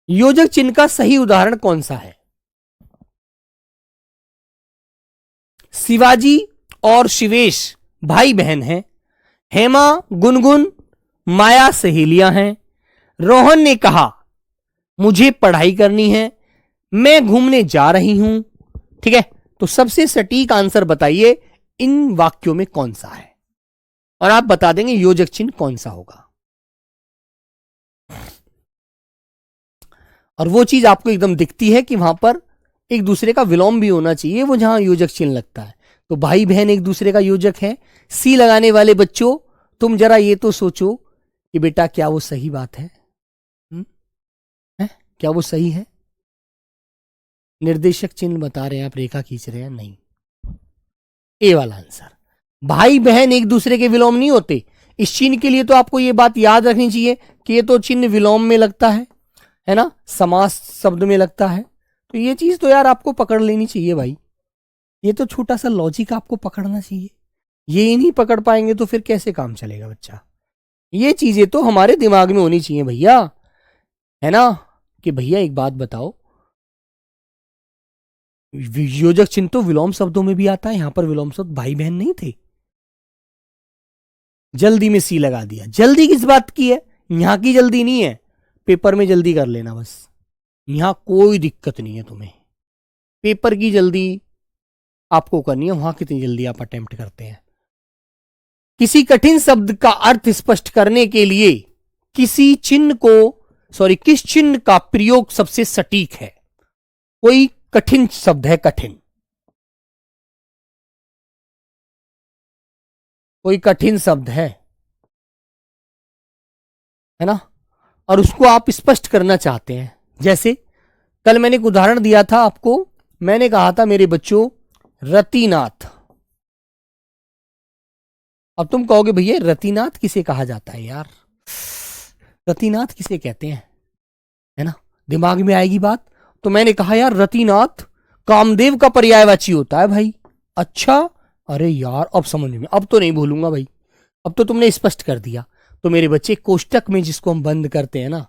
Speaker 1: योजक चिन्ह का सही उदाहरण कौन सा है? शिवाजी और शिवेश भाई बहन हैं, हेमा गुनगुन माया सहेलियां हैं, रोहन ने कहा मुझे पढ़ाई करनी है, मैं घूमने जा रही हूं। ठीक है, तो सबसे सटीक आंसर बताइए इन वाक्यों में कौन सा है? और आप बता देंगे योजक चिन्ह कौन सा होगा। और वो चीज आपको एकदम दिखती है कि वहां पर एक दूसरे का विलोम भी होना चाहिए, वो जहां योजक चिन्ह लगता है। तो भाई बहन एक दूसरे का योजक है। सी लगाने वाले बच्चों, तुम जरा ये तो सोचो कि बेटा क्या वो सही बात है? क्या वो सही है? निर्देशक चिन्ह बता रहे हैं, आप रेखा खींच रहे हैं, नहीं। ए वाला आंसर। भाई बहन एक दूसरे के विलोम नहीं होते। इस चिन्ह के लिए तो आपको ये बात याद रखनी चाहिए कि ये तो चिन्ह विलोम में लगता है ना, समास शब्द में लगता है। तो ये चीज तो यार आपको पकड़ लेनी चाहिए भाई। ये तो छोटा सा लॉजिक आपको पकड़ना चाहिए। ये ही नहीं पकड़ पाएंगे तो फिर कैसे काम चलेगा बच्चा? ये चीजें तो हमारे दिमाग में होनी चाहिए भैया, है ना। कि भैया एक बात बताओ, योजक चिन्ह तो विलोम शब्दों में भी आता है, यहां पर विलोम शब्द भाई बहन नहीं थे। जल्दी में सी लगा दिया। जल्दी किस बात की है? यहां की जल्दी नहीं है, पेपर में जल्दी कर लेना बस। यहां कोई दिक्कत नहीं है तुम्हें। पेपर की जल्दी आपको करनी है, वहां कितनी जल्दी आप अटेम्प्ट करते हैं। किसी कठिन शब्द का अर्थ स्पष्ट करने के लिए किसी चिन्ह को किस चिन्ह का प्रयोग सबसे सटीक है? कोई कठिन शब्द है, कठिन, कोई कठिन शब्द है ना, और उसको आप स्पष्ट करना चाहते हैं। जैसे कल मैंने एक उदाहरण दिया था आपको, मैंने कहा था मेरे बच्चों रतिनाथ। अब तुम कहोगे भैया रतिनाथ किसे कहा जाता है यार, रतिनाथ किसे कहते हैं, है ना, दिमाग में आएगी बात। तो मैंने कहा यार रतिनाथ कामदेव का पर्यायवाची होता है भाई। अच्छा, अरे यार अब समझ में, अब तो नहीं भूलूंगा भाई, अब तो तुमने स्पष्ट कर दिया। तो मेरे बच्चे कोष्टक में जिसको हम बंद करते हैं ना,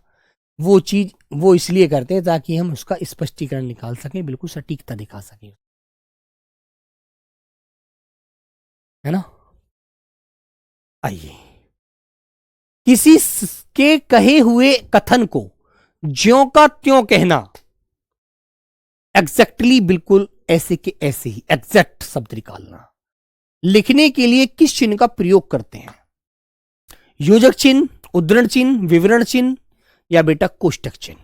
Speaker 1: वो चीज वो इसलिए करते हैं ताकि हम उसका स्पष्टीकरण निकाल सकें, बिल्कुल सटीकता दिखा सकें, है ना। आइए, किसी के कहे हुए कथन को ज्यों का त्यों कहना, एग्जैक्टली बिल्कुल ऐसे के ऐसे ही एग्जैक्ट शब्द निकालना, लिखने के लिए किस चिन्ह का प्रयोग करते हैं? योजक चिन्ह, उद्धरण चिन्ह, विवरण चिन्ह, या बेटा कोष्टक चिन्ह?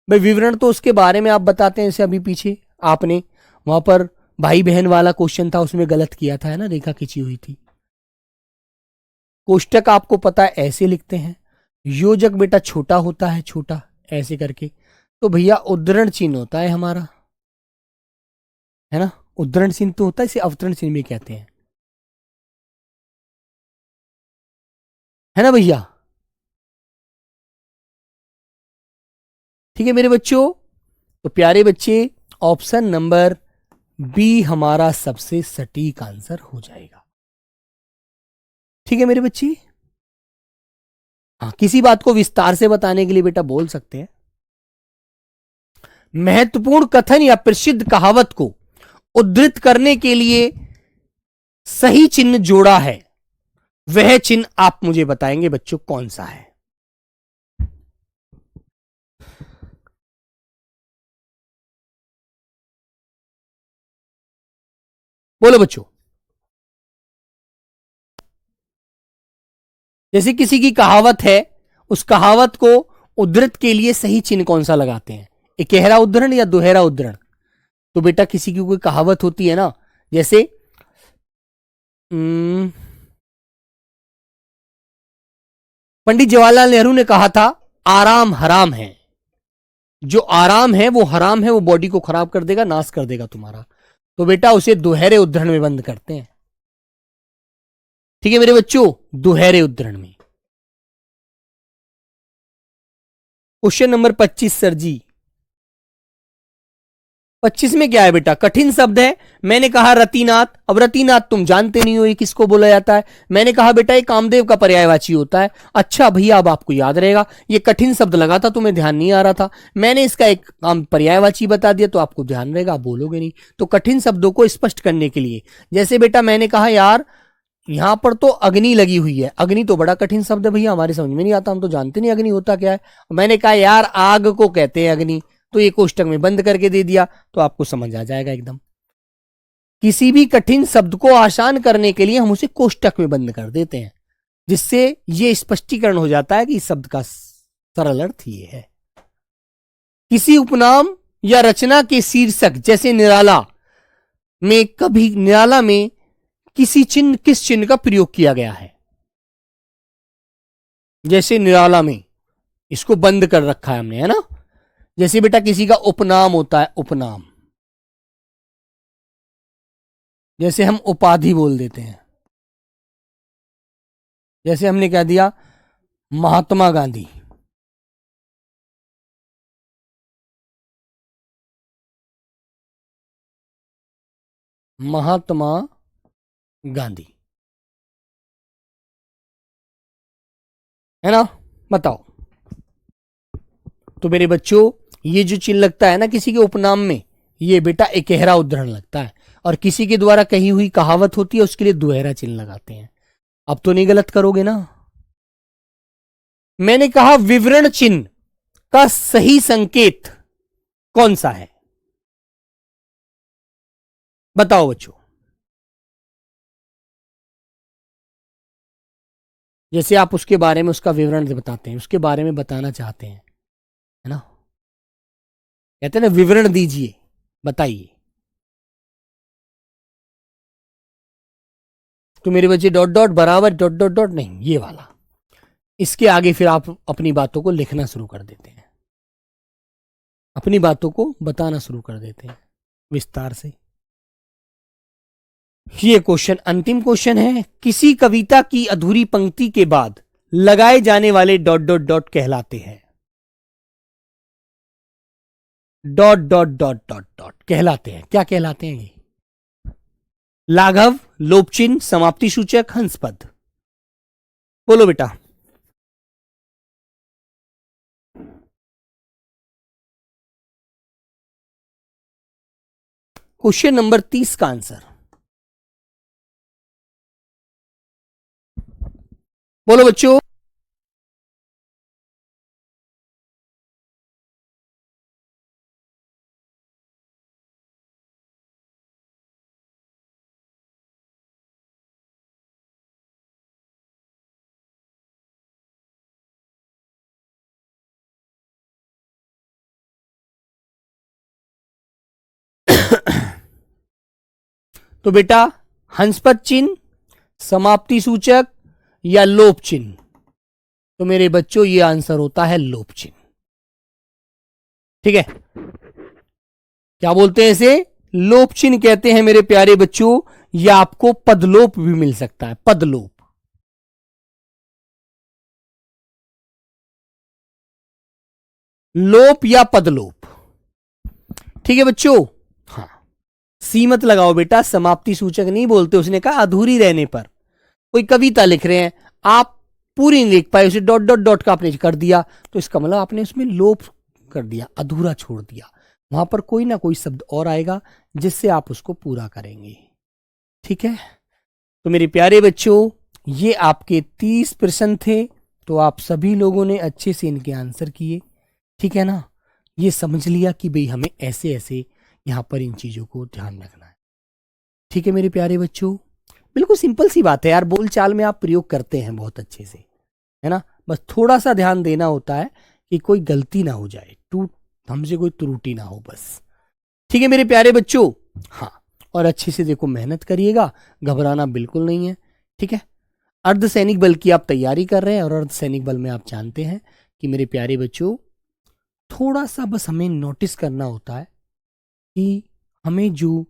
Speaker 1: भाई विवरण तो उसके बारे में आप बताते हैं, जैसे अभी पीछे आपने वहां पर भाई बहन वाला क्वेश्चन था, उसमें गलत किया था, है ना, रेखा खींची हुई थी। कोष्टक आपको पता है ऐसे लिखते हैं, योजक बेटा छोटा होता है, छोटा ऐसे करके। तो भैया उद्धरण चिन्ह होता है हमारा, है ना, उद्धरण चिन्ह तो होता है, इसे अवतरण चिन्ह भी कहते हैं, है ना भैया। ठीक है मेरे बच्चों, तो प्यारे बच्चे ऑप्शन नंबर बी हमारा सबसे सटीक आंसर हो जाएगा। ठीक है मेरे बच्चे। हाँ, किसी बात को विस्तार से बताने के लिए बेटा बोल सकते हैं। महत्वपूर्ण कथन या प्रसिद्ध कहावत को उद्धृत करने के लिए सही चिन्ह जोड़ा है, वह चिन्ह आप मुझे बताएंगे बच्चों कौन सा है? बोलो बच्चों। जैसे किसी की कहावत है, उस कहावत को उद्धृत के लिए सही चिन्ह कौन सा लगाते हैं? इकहरा उद्धरण या दोहरा उद्धरण? तो बेटा किसी की कोई कहावत होती है ना, जैसे पंडित जवाहरलाल नेहरू ने कहा था आराम हराम है। जो आराम है वो हराम है, वो बॉडी को खराब कर देगा, नाश कर देगा तुम्हारा। तो बेटा उसे दोहरे उद्धरण में बंद करते हैं। ठीक है मेरे बच्चों, दोहरे उद्धरण में। क्वेश्चन नंबर 25 सर जी। 25 में क्या है बेटा? कठिन शब्द है। मैंने कहा रतिनाथ। अब रतिनाथ तुम जानते नहीं हो ये किसको बोला जाता है। मैंने कहा बेटा ये कामदेव का पर्यायवाची होता है। अच्छा भैया अब आपको याद रहेगा, ये कठिन शब्द लगा था, तुम्हें ध्यान नहीं आ रहा था, मैंने इसका एक पर्यायवाची बता दिया तो आपको ध्यान रहेगा, आप बोलोगे नहीं। तो कठिन शब्दों को स्पष्ट करने के लिए, जैसे बेटा मैंने कहा यार यहां पर तो अग्नि लगी हुई है। अग्नि तो बड़ा कठिन शब्द है भैया, हमारे समझ में नहीं आता, हम तो जानते नहीं अग्नि होता क्या है। मैंने कहा यार आग को कहते हैं अग्नि, तो ये कोष्टक में बंद करके दे दिया, तो आपको समझ आ जाएगा एकदम। किसी भी कठिन शब्द को आसान करने के लिए हम उसे कोष्टक में बंद कर देते हैं, जिससे यह स्पष्टीकरण हो जाता है कि इस शब्द का सरल अर्थ ये है। किसी उपनाम या रचना के शीर्षक जैसे निराला में किस चिन्ह का प्रयोग किया गया है? जैसे निराला में इसको बंद कर रखा है हमने, है ना। जैसे बेटा किसी का उपनाम होता है, उपनाम, जैसे हम उपाधि बोल देते हैं, जैसे हमने कह दिया महात्मा गांधी, महात्मा गांधी, है ना। बताओ, तो मेरे बच्चों ये जो चिन्ह लगता है ना किसी के उपनाम में, ये बेटा इकहरा उद्धरण लगता है, और किसी के द्वारा कही हुई कहावत होती है उसके लिए दोहरा चिन्ह लगाते हैं। अब तो नहीं गलत करोगे ना। मैंने कहा विवरण चिन्ह का सही संकेत कौन सा है? बताओ बच्चों। जैसे आप उसके बारे में उसका विवरण बताते हैं, उसके बारे में बताना चाहते हैं, है ना, कहते हैं ना विवरण दीजिए, बताइए। तो मेरे बच्चे डॉट डॉट बराबर डॉट डॉट डॉट नहीं, ये वाला। इसके आगे फिर आप अपनी बातों को लिखना शुरू कर देते हैं, अपनी बातों को बताना शुरू कर देते हैं विस्तार से। ये क्वेश्चन अंतिम क्वेश्चन है। किसी कविता की अधूरी पंक्ति के बाद लगाए जाने वाले डॉट डॉट डॉट कहलाते हैं, dot dot dot dot dot कहलाते हैं। क्या कहलाते हैं ये? लाघव, लोपचिन्ह, समाप्ति सूचक, हंसपद। बोलो बेटा। क्वेश्चन नंबर 30 का आंसर बोलो बच्चों। तो बेटा हंसपद चिन्ह, समाप्ति सूचक या लोप चिन्ह? तो मेरे बच्चों ये आंसर होता है लोप चिन्ह। ठीक है, क्या बोलते हैं इसे? लोप चिन्ह कहते हैं मेरे प्यारे बच्चों। या आपको पदलोप भी मिल सकता है, पदलोप। लोप या पदलोप। ठीक है बच्चों। हाँ, सी मत लगाओ बेटा, समाप्ति सूचक नहीं बोलते। उसने कहा अधूरी रहने पर। कोई कविता लिख रहे हैं, आप पूरी नहीं लिख पाए, उसे डॉट डॉट डॉट का आपने कर दिया, तो इसका मतलब आपने उसमें लोप कर दिया, अधूरा छोड़ दिया। वहां पर कोई ना कोई शब्द और आएगा जिससे आप उसको पूरा करेंगे। ठीक है, तो मेरे प्यारे बच्चों ये आपके 30 प्रश्न थे। तो आप सभी लोगों ने अच्छे से इनके आंसर किए। ठीक है ना, ये समझ लिया कि भाई हमें ऐसे ऐसे यहां पर इन चीजों को ध्यान रखना है। ठीक है मेरे प्यारे बच्चों, बिल्कुल सिंपल सी बात है यार, बोलचाल में आप प्रयोग करते हैं बहुत अच्छे से, है ना। बस थोड़ा सा ध्यान देना होता है कि कोई गलती ना हो जाए, हमसे कोई त्रुटि ना हो बस। ठीक है मेरे प्यारे बच्चों। हाँ, और अच्छे से देखो, मेहनत करिएगा, घबराना बिल्कुल नहीं है। ठीक है, अर्धसैनिक बल की आप तैयारी कर रहे हैं, और अर्धसैनिक बल में आप जानते हैं कि मेरे प्यारे बच्चों थोड़ा सा बस हमें नोटिस करना होता है कि हमें जो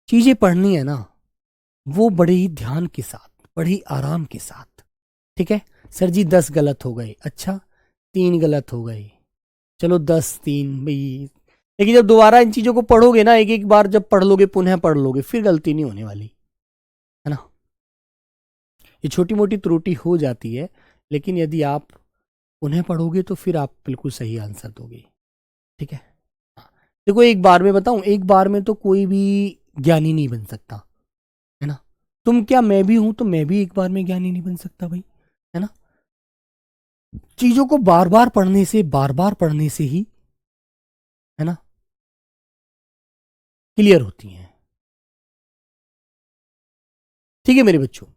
Speaker 1: चीजें पढ़नी है ना वो बड़े ही ध्यान के साथ, बड़े ही आराम के साथ। ठीक है, सर जी 10 गलत हो गए, अच्छा 3 गलत हो गए, चलो 10 3 भाई। लेकिन जब दोबारा इन चीजों को पढ़ोगे ना, एक एक बार जब पढ़ लोगे, पुनः पढ़ लोगे, फिर गलती नहीं होने वाली, है ना। ये छोटी मोटी त्रुटि हो जाती है, लेकिन यदि आप उन्हें पढ़ोगे तो फिर आप बिल्कुल सही आंसर दोगे। ठीक है, हाँ। देखो एक बार में बताऊं, एक बार में तो कोई भी ज्ञानी नहीं बन सकता, है ना। तुम क्या, मैं भी हूं, तो मैं भी एक बार में ज्ञानी नहीं बन सकता भाई, है ना। चीजों को बार बार पढ़ने से, बार बार पढ़ने से ही, है ना, क्लियर होती हैं। ठीक है मेरे बच्चों,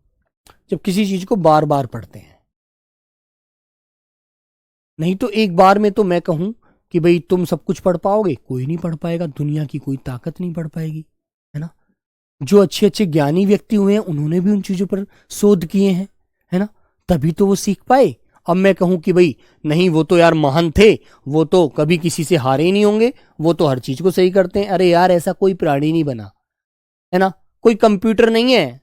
Speaker 1: जब किसी चीज को बार बार पढ़ते हैं। नहीं तो एक बार में तो मैं कहूं कि भाई तुम सब कुछ पढ़ पाओगे, कोई नहीं पढ़ पाएगा, दुनिया की कोई ताकत नहीं पढ़ पाएगी, है ना। जो अच्छे अच्छे ज्ञानी व्यक्ति हुए हैं उन्होंने भी उन चीजों पर शोध किए हैं, है ना, तभी तो वो सीख पाए। अब मैं कहूं कि भाई नहीं वो तो यार महान थे, वो तो कभी किसी से हारे ही नहीं होंगे, वो तो हर चीज को सही करते हैं। अरे यार ऐसा कोई प्राणी नहीं बना, है ना, कोई कंप्यूटर नहीं है।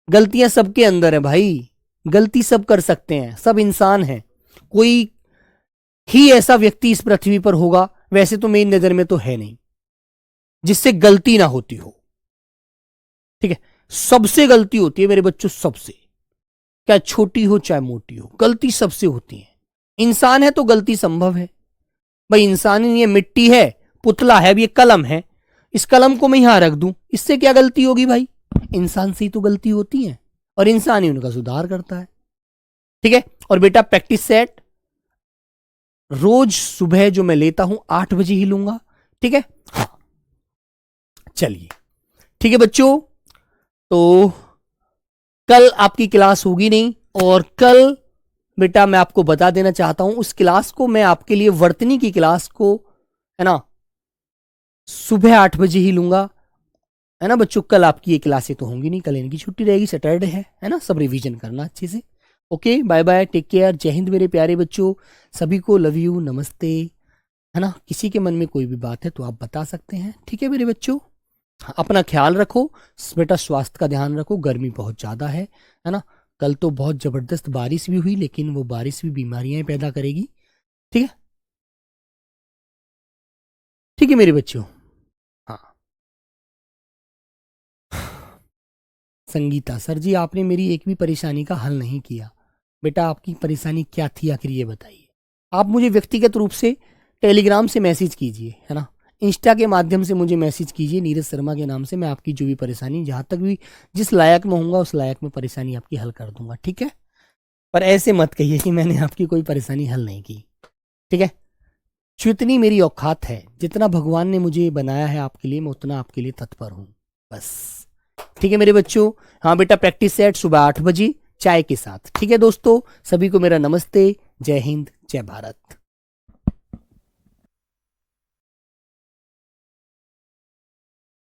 Speaker 1: गलतियां सबके अंदर है भाई, गलती सब कर सकते हैं, सब इंसान हैं। कोई ही ऐसा व्यक्ति इस पृथ्वी पर होगा, वैसे तो मेरी नजर में तो है नहीं, जिससे गलती ना होती हो। ठीक है, सबसे गलती होती है मेरे बच्चों, सबसे, चाहे छोटी हो चाहे मोटी हो, गलती सबसे होती है। इंसान है तो गलती संभव है भाई। इंसान ही नहीं है, मिट्टी है, पुतला है, अब ये कलम है, इस कलम को मैं यहां रख दूं, इससे क्या गलती होगी भाई। इंसान से ही तो गलती होती है और इंसान ही उनका सुधार करता है। ठीक है, और बेटा प्रैक्टिस सेट रोज सुबह जो मैं लेता हूं 8 बजे ही लूंगा। ठीक है, हाँ चलिए ठीक है बच्चों, तो कल आपकी क्लास होगी नहीं, और कल बेटा मैं आपको बता देना चाहता हूं उस क्लास को मैं आपके लिए वर्तनी की क्लास को, है ना, सुबह 8 बजे ही लूंगा, है ना बच्चों। कल आपकी ये क्लासें तो होंगी नहीं, कल इनकी छुट्टी रहेगी, सैटरडे है ना। सब रिवीजन करना अच्छे से। Okay bye bye, take care, Jai Hind मेरे प्यारे बच्चों, सभी को लव यू, नमस्ते, है ना। किसी के मन में कोई भी बात है तो आप बता सकते हैं। ठीक है मेरे बच्चों, अपना ख्याल रखो बेटा, स्वास्थ्य का ध्यान रखो, गर्मी बहुत ज़्यादा है ना। कल तो बहुत ज़बरदस्त बारिश भी हुई, लेकिन वो बारिश भी बीमारियां पैदा करेगी। ठीक है, ठीक है मेरे बच्चों। हाँ संगीता सर जी, आपने मेरी एक भी परेशानी का हल नहीं किया। बेटा आपकी परेशानी क्या थी आखिर ये बताइए। आप मुझे व्यक्तिगत रूप से टेलीग्राम से मैसेज कीजिए, है ना, इंस्टा के माध्यम से मुझे मैसेज कीजिए नीरज शर्मा के नाम से। मैं आपकी जो भी परेशानी, जहां तक भी जिस लायक में होऊंगा उस लायक में परेशानी आपकी हल कर दूंगा। ठीक है, पर ऐसे मत कहिए कि मैंने आपकी कोई परेशानी हल नहीं की। ठीक है, जितनी मेरी औकात है, जितना भगवान ने मुझे बनाया है आपके लिए, मैं उतना आपके लिए तत्पर हूं, बस। ठीक है मेरे बच्चों, हाँ बेटा प्रैक्टिस सेट सुबह 8 बजे चाय के साथ। ठीक है दोस्तों, सभी को मेरा नमस्ते, जय हिंद, जय भारत।